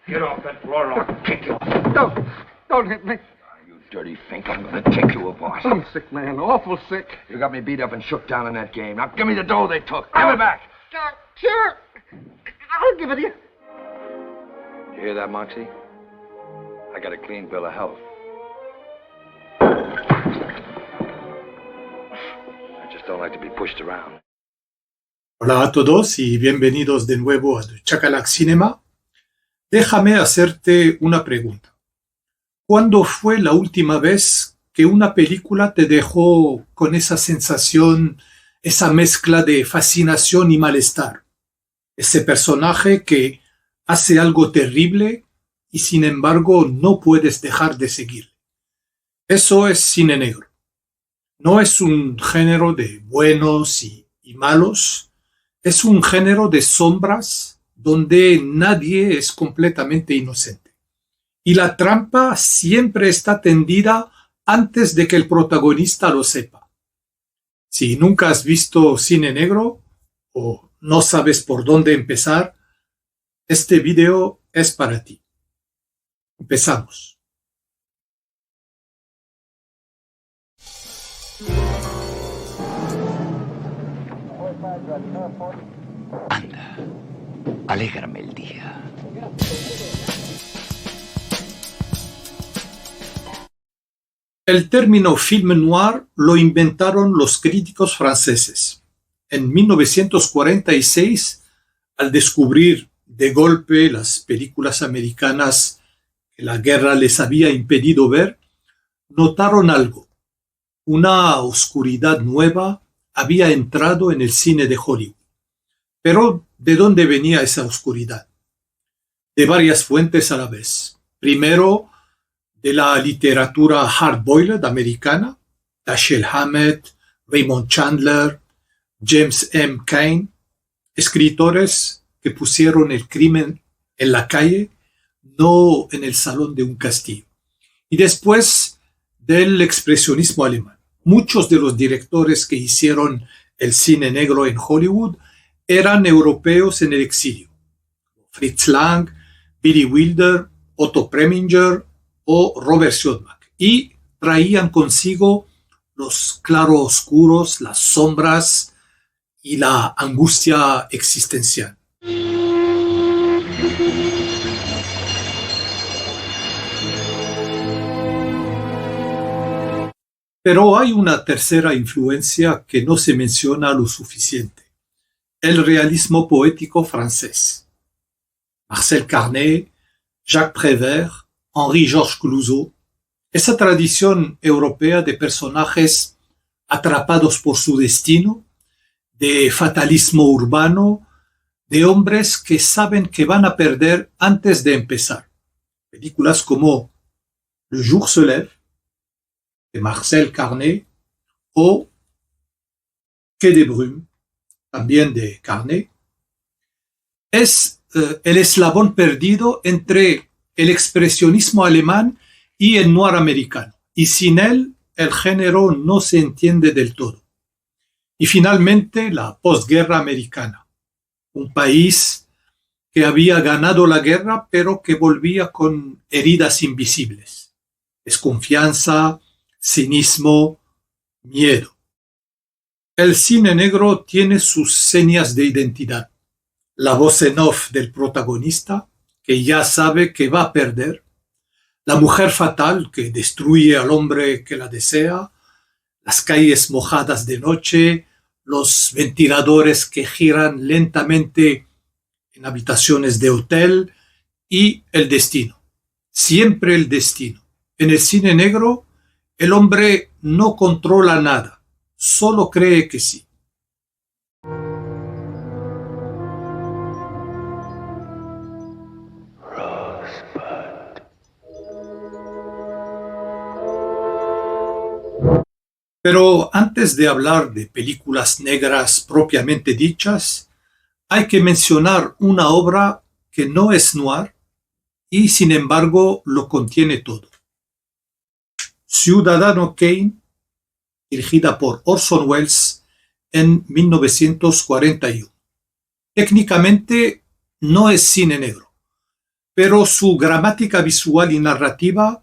Get off that floor or I'll kick you. Don't hit me. You dirty fink, I'm gonna take you apart. I'm sick, man. Awful sick. You got me beat up and shook down in that game. Now give me the dough they took. Give it back. Sure. I'll give it to you. You hear that, Moxie? I got a clean bill of health. I just don't like to be pushed around. Hola a todos y bienvenidos de nuevo a The Chacalac Cinema. Déjame hacerte una pregunta. ¿Cuándo fue la última vez que una película te dejó con esa sensación, esa mezcla de fascinación y malestar? Ese personaje que hace algo terrible y sin embargo no puedes dejar de seguirle. Eso es cine negro. No es un género de buenos y malos. Es un género de sombras donde nadie es completamente inocente. Y la trampa siempre está tendida antes de que el protagonista lo sepa. Si nunca has visto cine negro o no sabes por dónde empezar, este video es para ti. Empezamos. Anda, alégrame el día. El término film noir lo inventaron los críticos franceses. En 1946, al descubrir de golpe las películas americanas que la guerra les había impedido ver, notaron algo. Una oscuridad nueva había entrado en el cine de Hollywood. Pero, ¿de dónde venía esa oscuridad? De varias fuentes a la vez. Primero, de la literatura hard-boiled americana, Dashiell Hammett, Raymond Chandler, James M. Cain, escritores que pusieron el crimen en la calle, no en el salón de un castillo. Y después del expresionismo alemán. Muchos de los directores que hicieron el cine negro en Hollywood eran europeos en el exilio. Fritz Lang, Billy Wilder, Otto Preminger o Robert Siodmak. Y traían consigo los claroscuros, las sombras y la angustia existencial. Pero hay una tercera influencia que no se menciona lo suficiente. El realismo poético francés. Marcel Carné, Jacques Prévert, Henri-Georges Clouzot. Esa tradición europea de personajes atrapados por su destino, de fatalismo urbano, de hombres que saben que van a perder antes de empezar. Películas como Le jour se lève, de Marcel Carné, o Quai des Brumes, también de Carné, es el eslabón perdido entre el expresionismo alemán y el noir americano. Y sin él, el género no se entiende del todo. Y finalmente, la posguerra americana, un país que había ganado la guerra, pero que volvía con heridas invisibles, desconfianza, cinismo, miedo. El cine negro tiene sus señas de identidad. La voz en off del protagonista, que ya sabe que va a perder. La mujer fatal que destruye al hombre que la desea. Las calles mojadas de noche. Los ventiladores que giran lentamente en habitaciones de hotel. Y el destino. Siempre el destino. En el cine negro, el hombre no controla nada. Solo cree que sí. Pero antes de hablar de películas negras propiamente dichas, hay que mencionar una obra que no es noir y sin embargo lo contiene todo. Ciudadano Kane, dirigida por Orson Welles en 1941. Técnicamente no es cine negro, pero su gramática visual y narrativa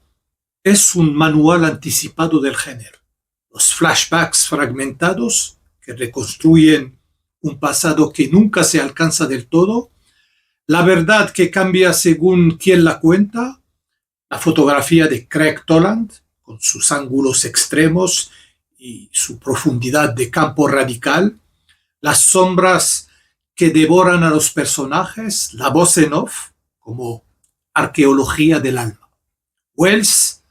es un manual anticipado del género. Los flashbacks fragmentados que reconstruyen un pasado que nunca se alcanza del todo, la verdad que cambia según quien la cuenta, la fotografía de Craig Toland, con sus ángulos extremos y su profundidad de campo radical, las sombras que devoran a los personajes, la voz en off, como arqueología del alma. Wells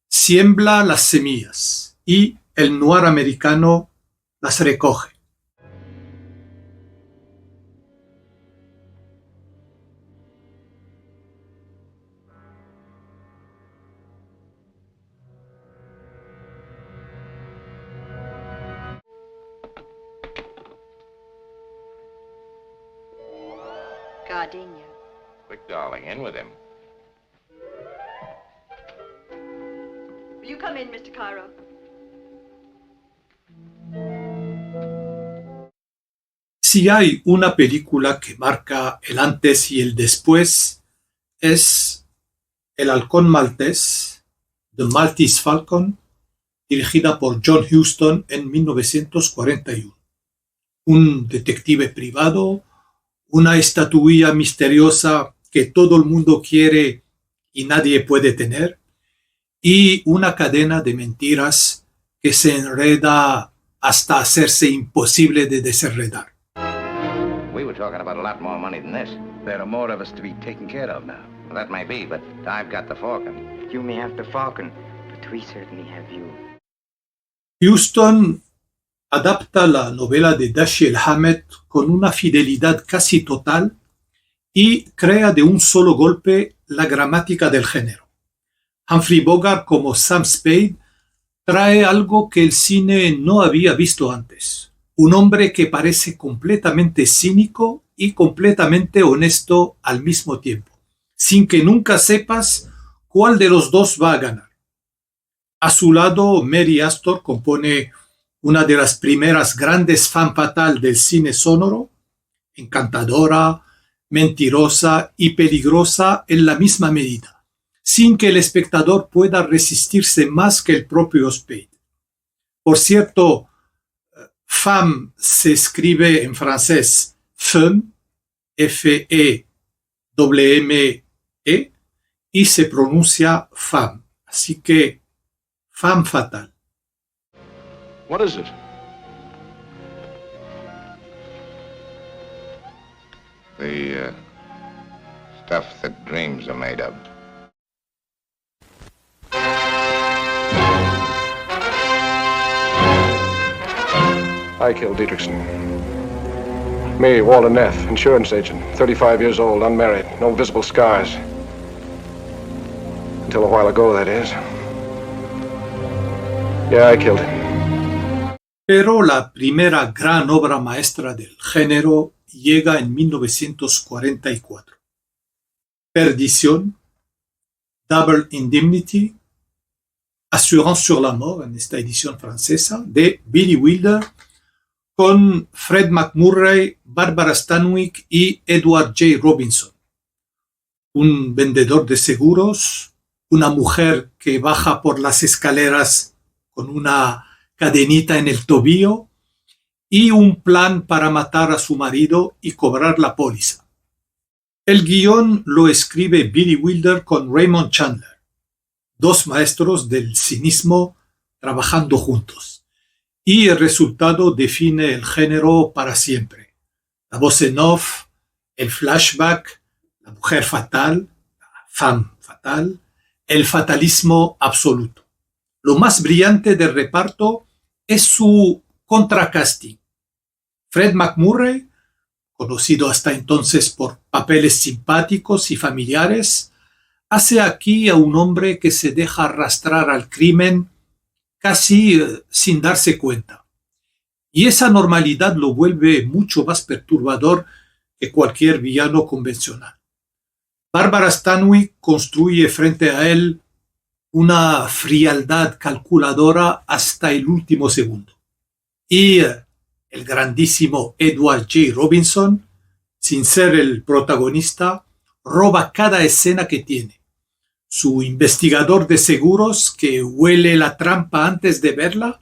siembra las semillas y el noir americano las recoge. Gardenia. Quick, darling, in with him. Will you come in, Mr. Cairo? Si hay una película que marca el antes y el después, es El Halcón Maltés, The Maltese Falcon, dirigida por John Huston en 1941. Un detective privado, una estatuilla misteriosa que todo el mundo quiere y nadie puede tener, y una cadena de mentiras que se enreda hasta hacerse imposible de desenredar. We were talking about a lot more money than this. There are more of us to be taken care of now. Well, that may be, but I've got the Falcon. You may have the Falcon, but we certainly have you. Huston adapta la novela de Dashiell Hammett con una fidelidad casi total y crea de un solo golpe la gramática del género. Humphrey Bogart como Sam Spade trae algo que el cine no había visto antes. Un hombre que parece completamente cínico y completamente honesto al mismo tiempo, sin que nunca sepas cuál de los dos va a ganar. A su lado, Mary Astor compone una de las primeras grandes femme fatale del cine sonoro, encantadora, mentirosa y peligrosa en la misma medida, sin que el espectador pueda resistirse más que el propio Spade. Por cierto, femme se escribe en francés femme, F-E-M-M-E, y se pronuncia femme, así que femme fatale. What is it? The stuff that dreams are made of. I killed Dietrichson. Me, Walter Neff, insurance agent, 35 years old, unmarried, no visible scars. Until a while ago, that is. Yeah, I killed him. Pero la primera gran obra maestra del género llega en 1944. Perdición, Double Indemnity, Assurance sur la mort, en esta edición francesa, de Billy Wilder, con Fred MacMurray, Barbara Stanwyck y Edward J. Robinson. Un vendedor de seguros, una mujer que baja por las escaleras con una cadenita en el tobillo y un plan para matar a su marido y cobrar la póliza. El guión lo escribe Billy Wilder con Raymond Chandler, dos maestros del cinismo trabajando juntos, y el resultado define el género para siempre. La voz en off, el flashback, la mujer fatal, la femme fatal, el fatalismo absoluto. Lo más brillante del reparto es su contracasting. Fred MacMurray, conocido hasta entonces por papeles simpáticos y familiares, hace aquí a un hombre que se deja arrastrar al crimen casi sin darse cuenta. Y esa normalidad lo vuelve mucho más perturbador que cualquier villano convencional. Barbara Stanwyck construye frente a él una frialdad calculadora hasta el último segundo. Y el grandísimo Edward J. Robinson, sin ser el protagonista, roba cada escena que tiene. Su investigador de seguros que huele la trampa antes de verla,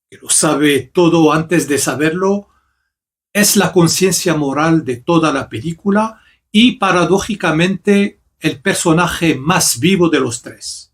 que lo sabe todo antes de saberlo, es la conciencia moral de toda la película y paradójicamente el personaje más vivo de los tres.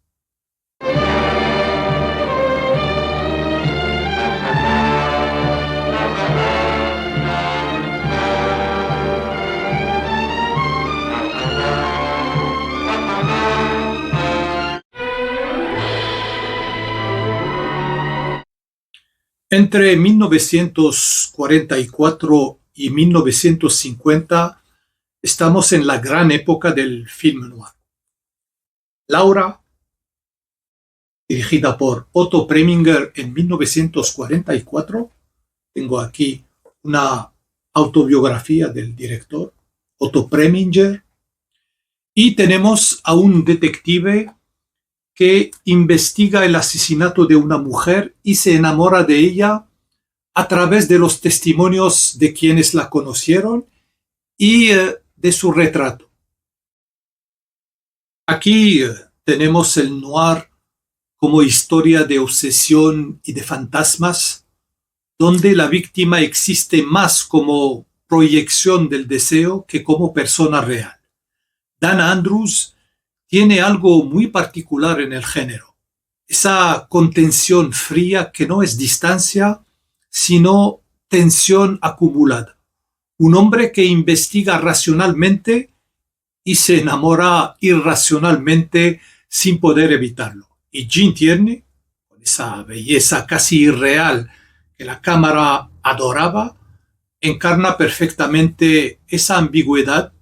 Entre 1944 y 1950 estamos en la gran época del film noir. Laura, dirigida por Otto Preminger en 1944, tengo aquí una autobiografía del director, Otto Preminger, y tenemos a un detective que investiga el asesinato de una mujer y se enamora de ella a través de los testimonios de quienes la conocieron y de su retrato. Aquí tenemos el noir como historia de obsesión y de fantasmas, donde la víctima existe más como proyección del deseo que como persona real. Dana Andrews tiene algo muy particular en el género, esa contención fría que no es distancia, sino tensión acumulada. Un hombre que investiga racionalmente y se enamora irracionalmente sin poder evitarlo. Y Gene Tierney, con esa belleza casi irreal que la cámara adoraba, encarna perfectamente esa ambigüedad.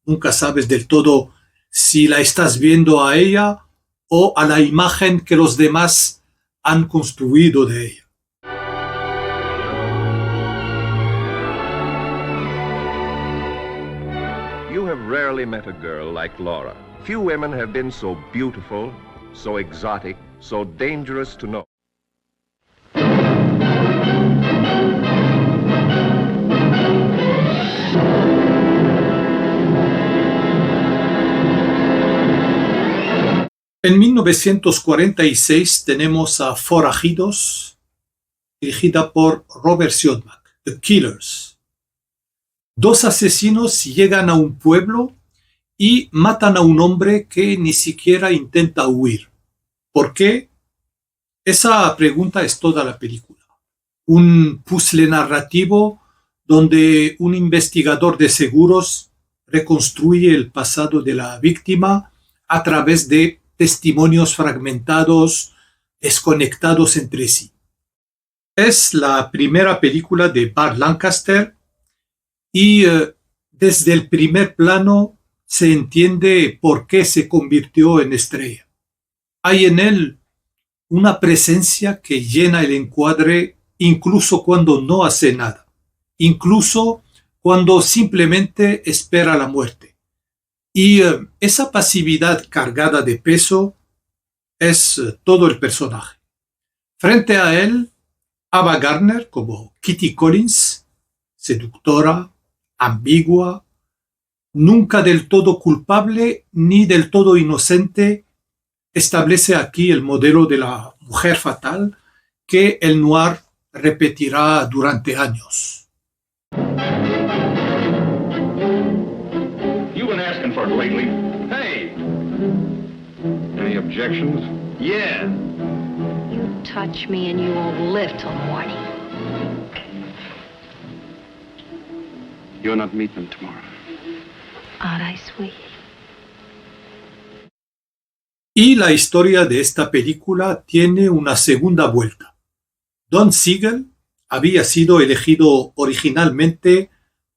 Nunca sabes del todo si la estás viendo a ella o a la imagen que los demás han construido de ella. You have rarely met a girl like Laura. Few women have been so beautiful, so exotic, so dangerous to know. En 1946 tenemos a Forajidos, dirigida por Robert Siodmak, The Killers. Dos asesinos llegan a un pueblo y matan a un hombre que ni siquiera intenta huir. ¿Por qué? Esa pregunta es toda la película. Un puzzle narrativo donde un investigador de seguros reconstruye el pasado de la víctima a través de testimonios fragmentados, desconectados entre sí. Es la primera película de Burt Lancaster y desde el primer plano se entiende por qué se convirtió en estrella. Hay en él una presencia que llena el encuadre incluso cuando no hace nada, incluso cuando simplemente espera la muerte. Y esa pasividad cargada de peso es todo el personaje. Frente a él, Ava Gardner como Kitty Collins, seductora, ambigua, nunca del todo culpable ni del todo inocente, establece aquí el modelo de la mujer fatal que el noir repetirá durante años. For it lately. Hey! Any objections? Yeah. You touch me and you won't live till morning. You're not meeting them tomorrow. Aren't I sweet? Y la historia de esta película tiene una segunda vuelta. Don Siegel había sido elegido originalmente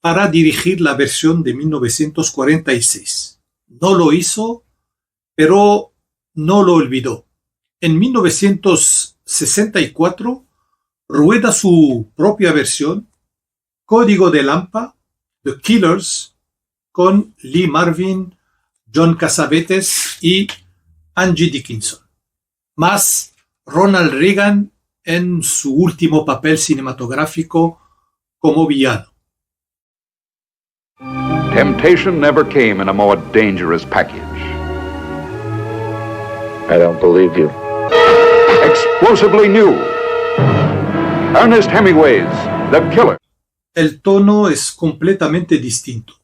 para dirigir la versión de 1946. No lo hizo, pero no lo olvidó. En 1964 rueda su propia versión, Código de Lampa, The Killers, con Lee Marvin, John Cassavetes y Angie Dickinson, más Ronald Reagan en su último papel cinematográfico como villano. Temptation never came in a more dangerous package. I don't believe you. Explosively new. Ernest Hemingway's The Killer. El tono es completamente distinto.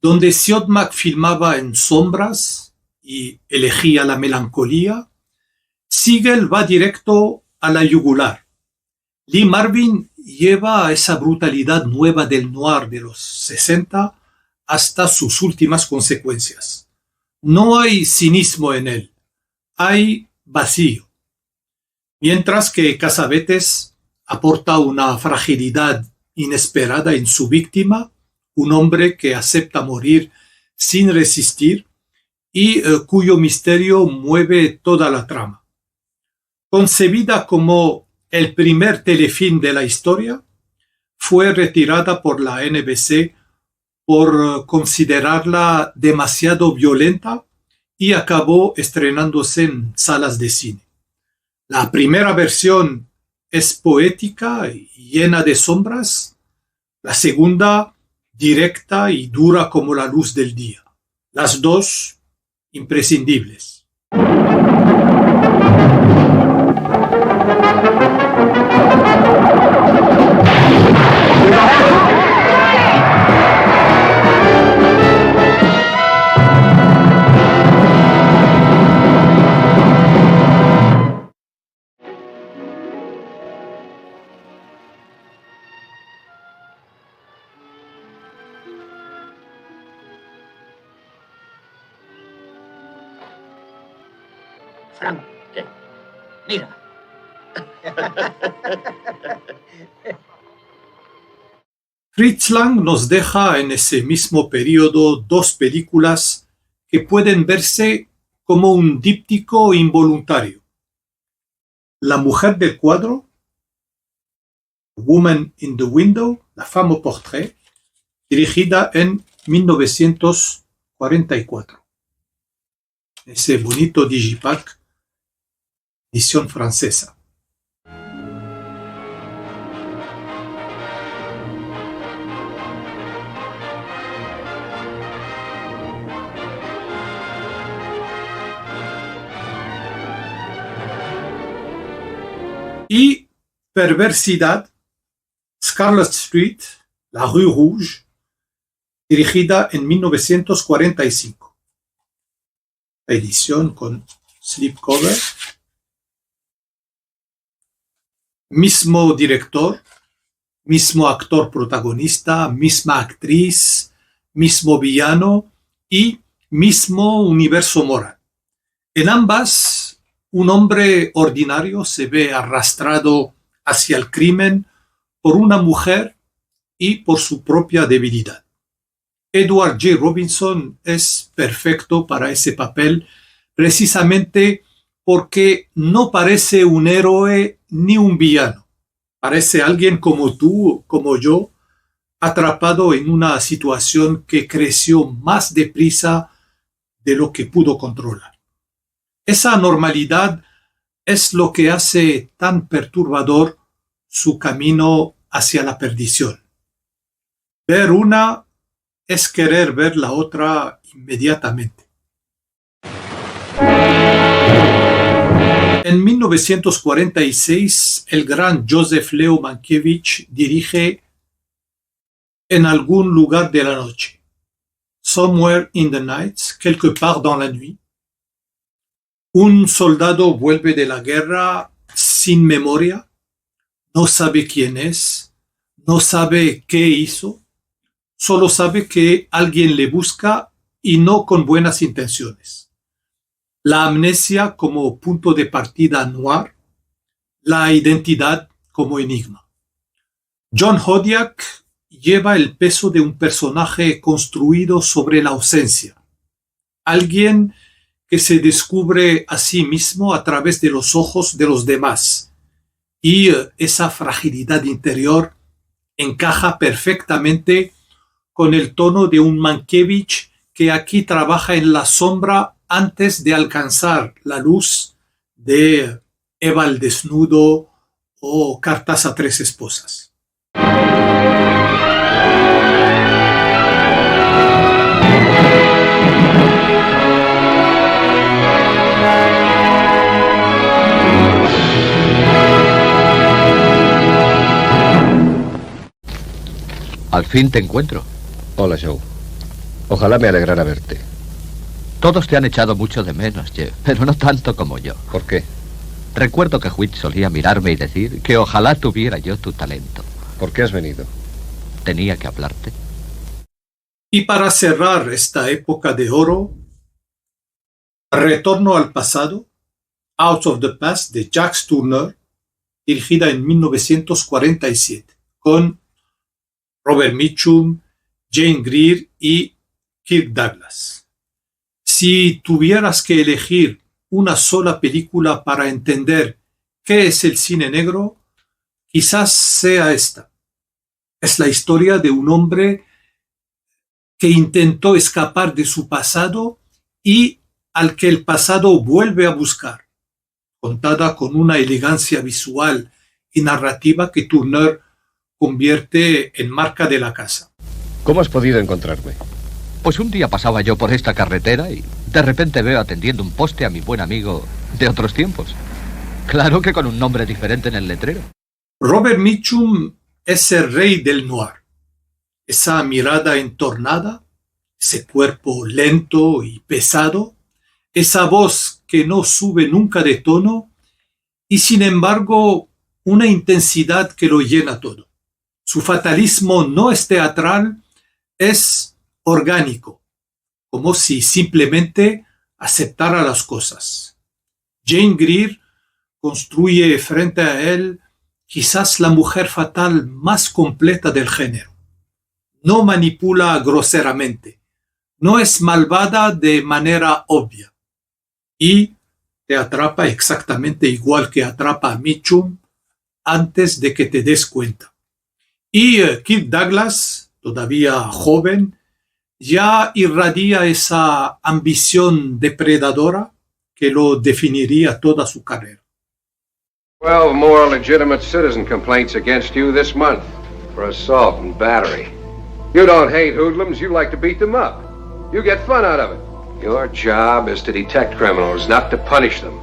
Donde Siodmak filmaba en sombras y elegía la melancolía, Siegel va directo a la yugular. Lee Marvin lleva esa brutalidad nueva del noir de los 60 hasta sus últimas consecuencias. No hay cinismo en él, hay vacío. Mientras que Cassavetes aporta una fragilidad inesperada en su víctima, un hombre que acepta morir sin resistir y cuyo misterio mueve toda la trama. Concebida como el primer telefilm de la historia, fue retirada por la NBC por considerarla demasiado violenta y acabó estrenándose en salas de cine. La primera versión es poética y llena de sombras, la segunda directa y dura como la luz del día. Las dos imprescindibles. Frank, ¿qué? Mira. Fritz Lang nos deja en ese mismo periodo dos películas que pueden verse como un díptico involuntario. La mujer del cuadro, Woman in the Window, La femme au portrait, dirigida en 1944. Ese bonito digipack, edición francesa. Y Perversidad, Scarlet Street, La Rue Rouge, dirigida en 1945. La edición con slipcover. Mismo director, mismo actor protagonista, misma actriz, mismo villano y mismo universo moral. En ambas, un hombre ordinario se ve arrastrado hacia el crimen por una mujer y por su propia debilidad. Edward J. Robinson es perfecto para ese papel precisamente porque no parece un héroe ni un villano. Parece alguien como tú, como yo, atrapado en una situación que creció más deprisa de lo que pudo controlar. Esa anormalidad es lo que hace tan perturbador su camino hacia la perdición. Ver una es querer ver la otra inmediatamente. En 1946, el gran Joseph Leo Mankiewicz dirige En algún lugar de la noche, Somewhere in the Night, quelque part dans la nuit. Un soldado vuelve de la guerra sin memoria, no sabe quién es, no sabe qué hizo, solo sabe que alguien le busca y no con buenas intenciones. La amnesia como punto de partida noir, la identidad como enigma. John Hodiak lleva el peso de un personaje construido sobre la ausencia. Alguien que se descubre a sí mismo a través de los ojos de los demás. Y esa fragilidad interior encaja perfectamente con el tono de un Mankiewicz que aquí trabaja en la sombra antes de alcanzar la luz de Eva al desnudo o Cartas a tres esposas. Al fin te encuentro. Hola, Joe. Ojalá me alegrara verte. Todos te han echado mucho de menos, Jeff, pero no tanto como yo. ¿Por qué? Recuerdo que Whit solía mirarme y decir que ojalá tuviera yo tu talento. ¿Por qué has venido? Tenía que hablarte. Y para cerrar esta época de oro, Retorno al pasado, Out of the Past, de Jacques Tourneur, dirigida en 1947, con Robert Mitchum, Jane Greer y Kirk Douglas. Si tuvieras que elegir una sola película para entender qué es el cine negro, quizás sea esta. Es la historia de un hombre que intentó escapar de su pasado y al que el pasado vuelve a buscar, contada con una elegancia visual y narrativa que Tourneur convierte en marca de la casa. ¿Cómo has podido encontrarme? Pues un día pasaba yo por esta carretera y de repente veo atendiendo un poste a mi buen amigo de otros tiempos. Claro que con un nombre diferente en el letrero. Robert Mitchum es el rey del noir. Esa mirada entornada, ese cuerpo lento y pesado, esa voz que no sube nunca de tono y sin embargo una intensidad que lo llena todo. Su fatalismo no es teatral, es orgánico, como si simplemente aceptara las cosas. Jane Greer construye frente a él quizás la mujer fatal más completa del género. No manipula groseramente, no es malvada de manera obvia y te atrapa exactamente igual que atrapa a Mitchum antes de que te des cuenta. Y Kirk Douglas, todavía joven, ya irradia esa ambición depredadora que lo definiría toda su carrera. 12 more legitimate citizen complaints against you this month for assault and battery. You don't hate hoodlums, you like to beat them up. You get fun out of it. Your job is to detect criminals, not to punish them.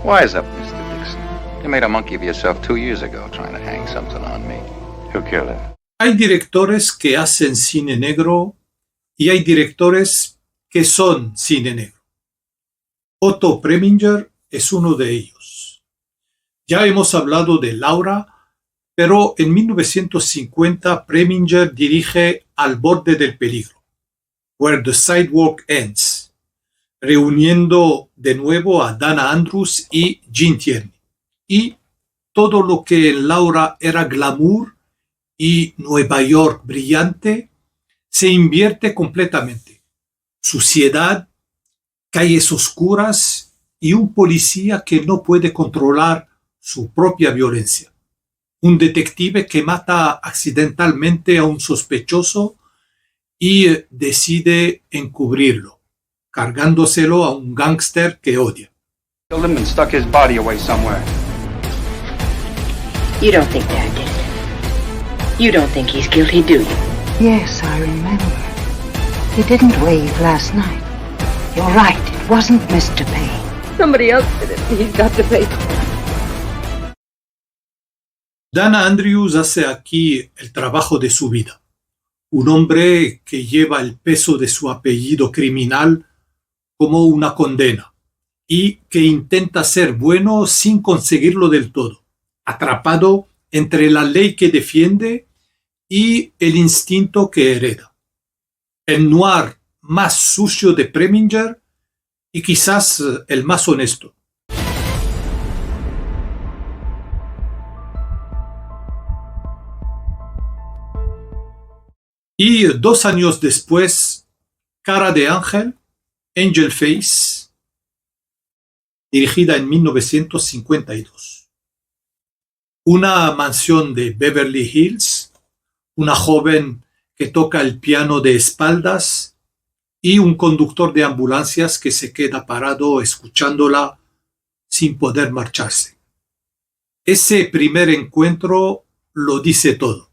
Wise up, Mr. Dixon. You made a monkey of yourself 2 years ago trying to hang something on me. Who killed him? Hay directores que hacen cine negro y hay directores que son cine negro. Otto Preminger es uno de ellos. Ya hemos hablado de Laura, pero en 1950 Preminger dirige Al borde del peligro, Where the Sidewalk Ends, reuniendo de nuevo a Dana Andrews y Gene Tierney. Y todo lo que en Laura era glamour y Nueva York brillante se invierte completamente. Suciedad, calles oscuras y un policía que no puede controlar su propia violencia. Un detective que mata accidentalmente a un sospechoso y decide encubrirlo, cargándoselo a un gángster que odia. Killed him and stuck his body away somewhere. You don't think Dad did it? You don't think he's guilty, do you? Yes, I remember. He didn't wave last night. You're right, it wasn't Mr. Payne. Somebody else did it. He's got to pay. Dana Andrews hace aquí el trabajo de su vida. Un hombre que lleva el peso de su apellido criminal como una condena y que intenta ser bueno sin conseguirlo del todo, atrapado entre la ley que defiende y el instinto que hereda. El noir más sucio de Preminger y quizás el más honesto. Y 2 años después, Cara de Ángel, Angel Face, dirigida en 1952. Una mansión de Beverly Hills, una joven que toca el piano de espaldas y un conductor de ambulancias que se queda parado escuchándola sin poder marcharse. Ese primer encuentro lo dice todo.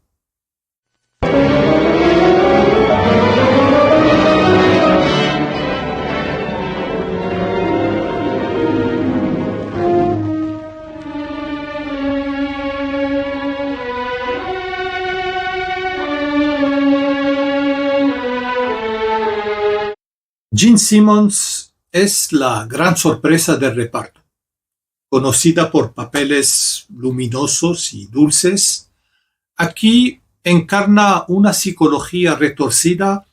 Gene Simmons es la gran sorpresa del reparto. Conocida por papeles luminosos y dulces, aquí encarna una psicología retorcida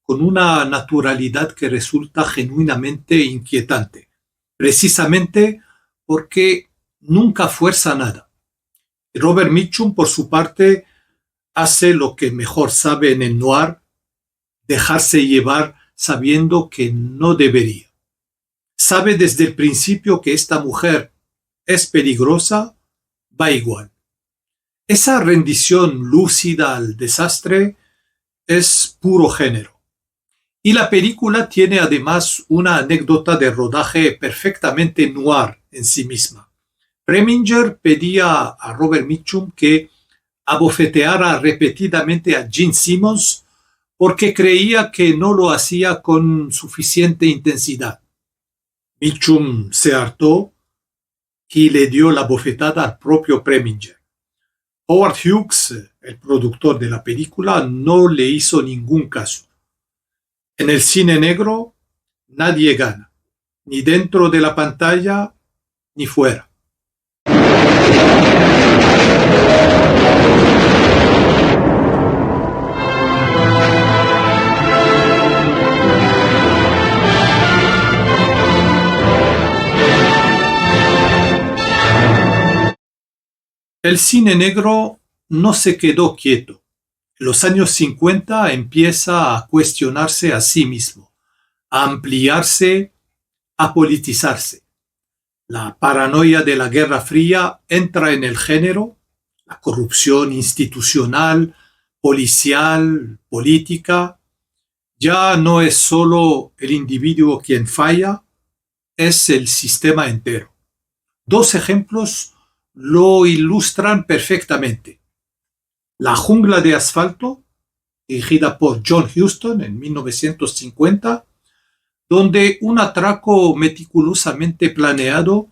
con una naturalidad que resulta genuinamente inquietante, precisamente porque nunca fuerza nada. Robert Mitchum, por su parte, hace lo que mejor sabe en el noir, dejarse llevar sabiendo que no debería. Sabe desde el principio que esta mujer es peligrosa, va igual. Esa rendición lúcida al desastre es puro género. Y la película tiene además una anécdota de rodaje perfectamente noir en sí misma. Preminger pedía a Robert Mitchum que abofeteara repetidamente a Gene Simmons porque creía que no lo hacía con suficiente intensidad. Mitchum se hartó y le dio la bofetada al propio Preminger. Howard Hughes, el productor de la película, no le hizo ningún caso. En el cine negro, nadie gana, ni dentro de la pantalla, ni fuera. El cine negro no se quedó quieto. En los años 50 empieza a cuestionarse a sí mismo, a ampliarse, a politizarse. La paranoia de la Guerra Fría entra en el género, la corrupción institucional, policial, política. Ya no es solo el individuo quien falla, es el sistema entero. Dos ejemplos lo ilustran perfectamente. La jungla de asfalto, dirigida por John Huston en 1950, donde un atraco meticulosamente planeado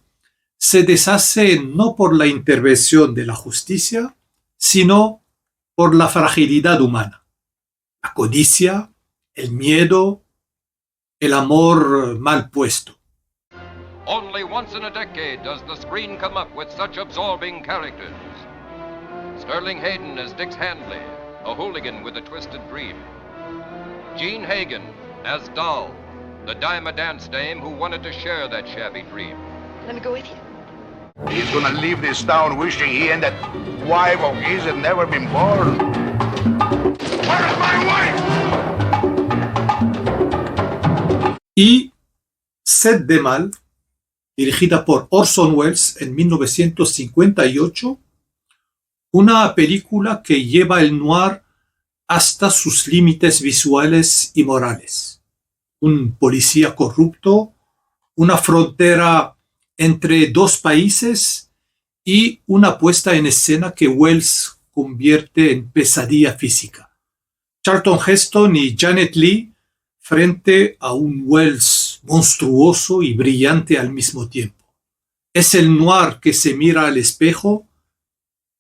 se deshace no por la intervención de la justicia, sino por la fragilidad humana. La codicia, el miedo, el amor mal puesto. Only once in a decade does the screen come up with such absorbing characters. Sterling Hayden as Dix Handley, a hooligan with a twisted dream. Gene Hagen as Doll, the dime a dance dame who wanted to share that shabby dream. Let me go with you. He's gonna leave this town wishing he and that wife of his had never been born. Where's my wife? Y Sed de Mal, dirigida por Orson Welles en 1958, una película que lleva el noir hasta sus límites visuales y morales. Un policía corrupto, una frontera entre dos países y una puesta en escena que Welles convierte en pesadilla física. Charlton Heston y Janet Leigh frente a un Welles monstruoso y brillante al mismo tiempo. Es el noir que se mira al espejo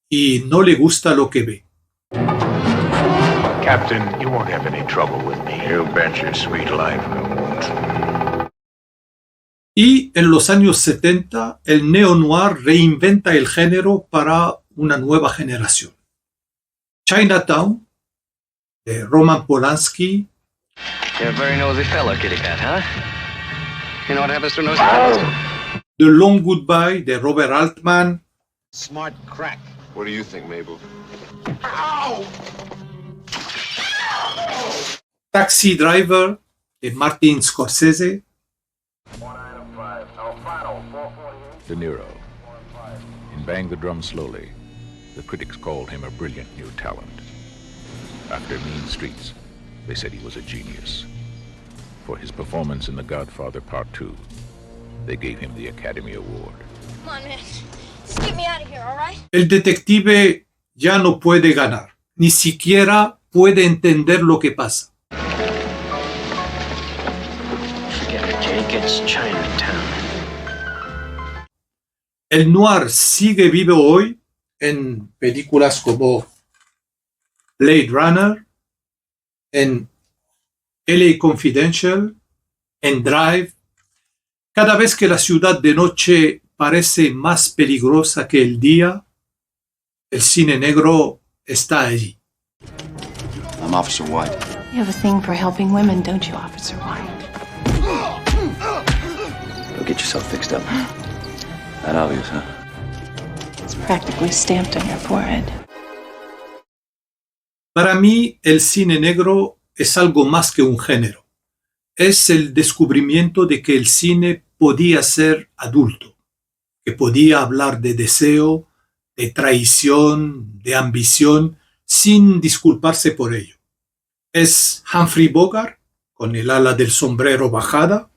y no le gusta lo que ve. Captain, you won't have any trouble with me. You bet your sweet life I won't. Y en los años 70, el neo-noir reinventa el género para una nueva generación. Chinatown, de Roman Polanski. You're a very nosy fellow, kitty cat, huh? You know what happens to nosy fellows? The Long Goodbye, de Robert Altman. Smart crack. What do you think, Mabel? Ow! Taxi Driver, de Martin Scorsese. De Niro. In Bang the Drum Slowly, the critics called him a brilliant new talent. After Mean Streets, they said he was a genius. For his performance in The Godfather Part 2, they gave him the Academy Award. Come on, man. Just get me out of here, all right? El detective ya no puede ganar, ni siquiera puede entender lo que pasa. Forget it, Jake. It's Chinatown. El noir sigue vivo hoy en películas como Blade Runner, en LA Confidential, en Drive. Cada vez que la ciudad de noche parece más peligrosa que el día, el cine negro está allí. I'm Officer White. You have a thing for helping women, don't you, Officer White? Go get yourself fixed up. That obvious, huh? It's practically stamped on your forehead. Para mí, el cine negro es algo más que un género. Es el descubrimiento de que el cine podía ser adulto, que podía hablar de deseo, de traición, de ambición, sin disculparse por ello. Es Humphrey Bogart, con el ala del sombrero bajada.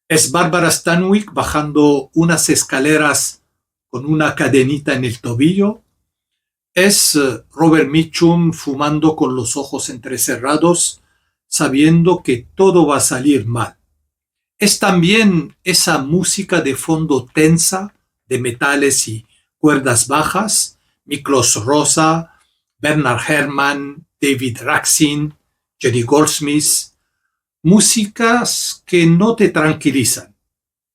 Es Barbara Stanwyck bajando unas escaleras con una cadenita en el tobillo. Es Robert Mitchum fumando con los ojos entrecerrados, sabiendo que todo va a salir mal. Es también esa música de fondo tensa, de metales y cuerdas bajas, Miklos Rosa, Bernard Herrmann, David Raksin, Jerry Goldsmith, músicas que no te tranquilizan,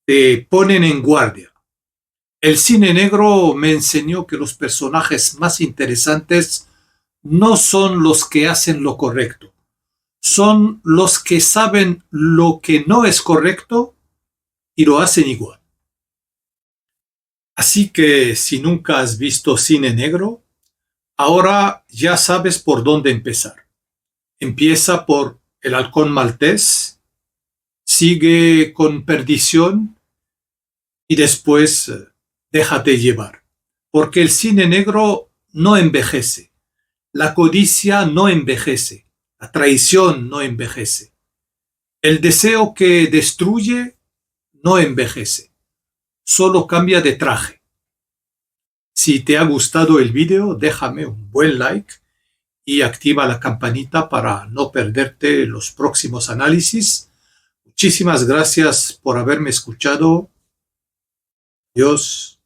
te ponen en guardia. El cine negro me enseñó que los personajes más interesantes no son los que hacen lo correcto, son los que saben lo que no es correcto y lo hacen igual. Así que si nunca has visto cine negro, ahora ya sabes por dónde empezar. Empieza por El halcón maltés, sigue con Perdición y después déjate llevar. Porque el cine negro no envejece, la codicia no envejece, la traición no envejece. El deseo que destruye no envejece, solo cambia de traje. Si te ha gustado el vídeo, déjame un buen like y activa la campanita para no perderte los próximos análisis. Muchísimas gracias por haberme escuchado. Adiós.